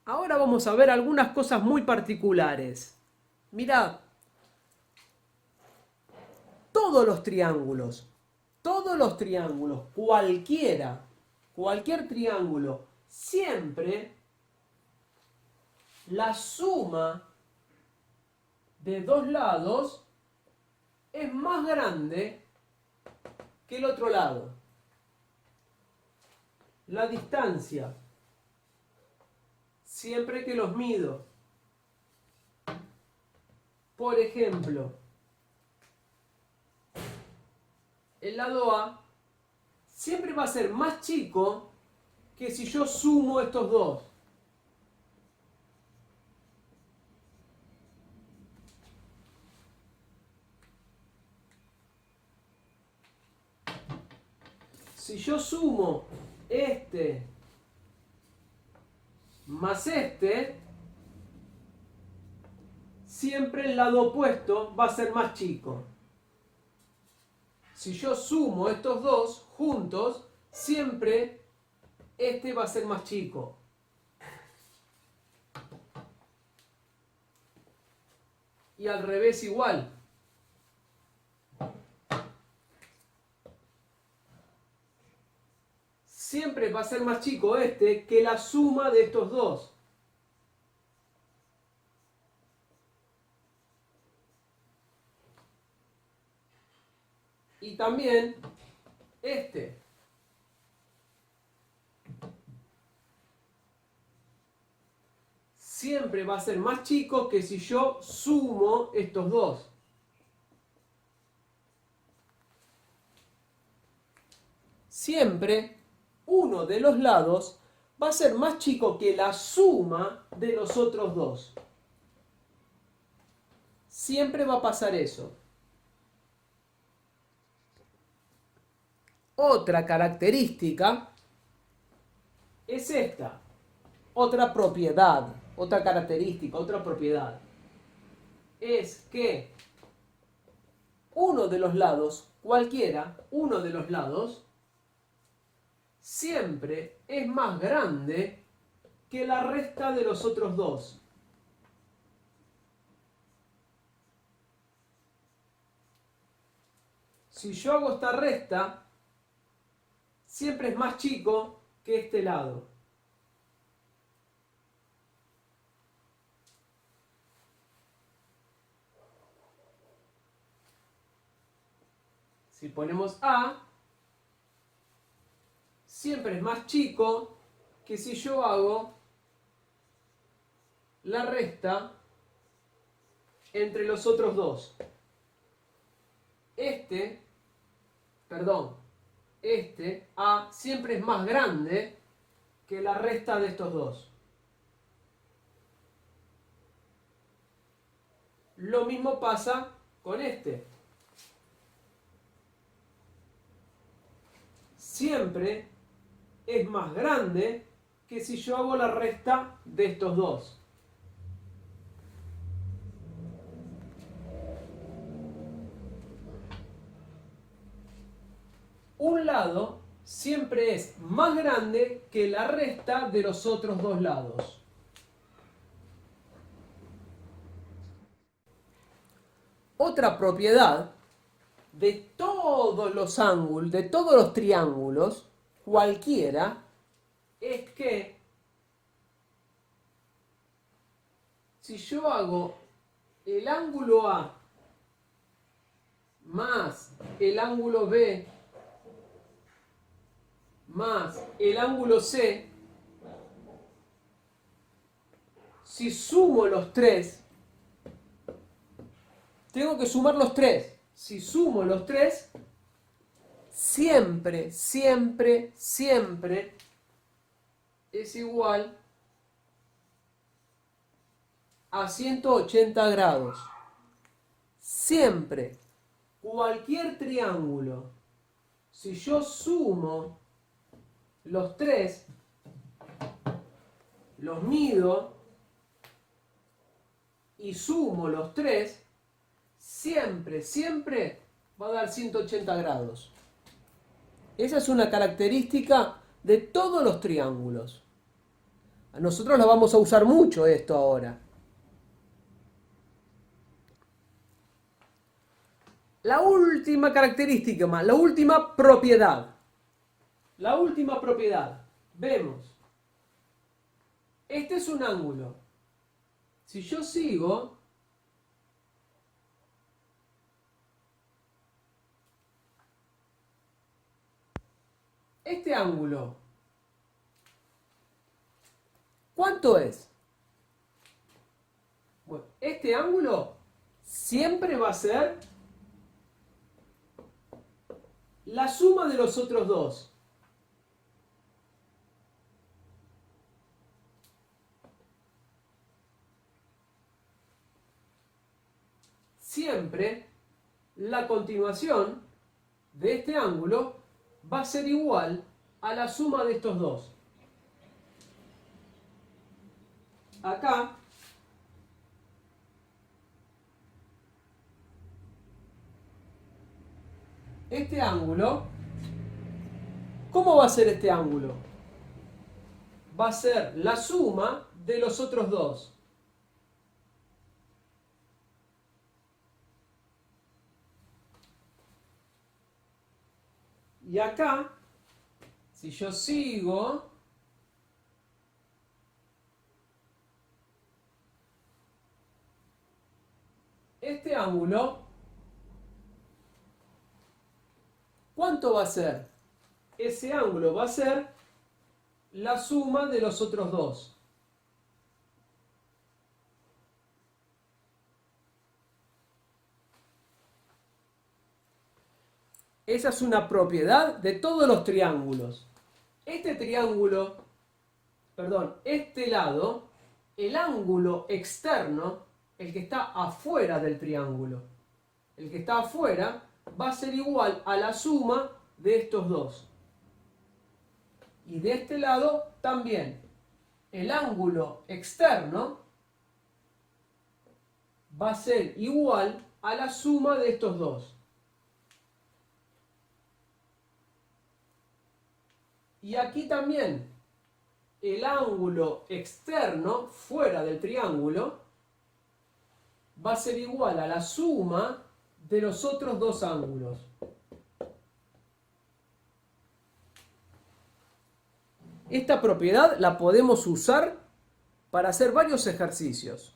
Ahora vamos a ver algunas cosas muy particulares. Mirad, todos los triángulos, cualquier triángulo, siempre la suma de dos lados es más grande que el otro lado. La distancia, siempre que los mido. Por ejemplo, el lado A siempre va a ser más chico que si yo sumo estos dos. Si yo sumo este más este, siempre el lado opuesto va a ser más chico. Si yo sumo estos dos juntos, siempre este va a ser más chico. Y al revés igual. Siempre va a ser más chico este que la suma de estos dos. Y también este. Siempre va a ser más chico que si yo sumo estos dos. Siempre uno de los lados va a ser más chico que la suma de los otros dos. Siempre va a pasar eso. Otra característica es esta. Otra propiedad, otra característica, otra propiedad. Es que uno de los lados, cualquiera, uno de los lados, siempre es más grande que la resta de los otros dos. Si yo hago esta resta, siempre es más chico que este lado. Si ponemos A, siempre es más chico que si yo hago la resta entre los otros dos. Este A siempre es más grande que la resta de estos dos. Lo mismo pasa con este. Siempre es más grande que si yo hago la resta de estos dos. Un lado siempre es más grande que la resta de los otros dos lados. Otra propiedad de todos los ángulos, de todos los triángulos, cualquiera, es que si yo hago el ángulo A más el ángulo B más el ángulo C, si sumo los tres, tengo que sumar los tres. Si sumo los tres, siempre es igual a 180 grados. Siempre, cualquier triángulo, si yo sumo los tres, los mido y sumo los tres, siempre va a dar 180 grados. Esa es una característica de todos los triángulos. Nosotros lo vamos a usar mucho esto ahora. La última característica, la última propiedad. La última propiedad. Vemos. Este es un ángulo. Si yo sigo este ángulo, ¿cuánto es? Bueno, este ángulo siempre va a ser la suma de los otros dos. Siempre la continuación de este ángulo va a ser igual a la suma de estos dos. Acá este ángulo, ¿cómo va a ser este ángulo? Va a ser la suma de los otros dos. Y acá, si yo sigo este ángulo, ¿cuánto va a ser? Ese ángulo va a ser la suma de los otros dos. Esa es una propiedad de todos los triángulos. Este triángulo, perdón, este lado, el ángulo externo, el que está afuera del triángulo, el que está afuera va a ser igual a la suma de estos dos. Y de este lado también, el ángulo externo va a ser igual a la suma de estos dos. Y aquí también, el ángulo externo, fuera del triángulo, va a ser igual a la suma de los otros dos ángulos. Esta propiedad la podemos usar para hacer varios ejercicios.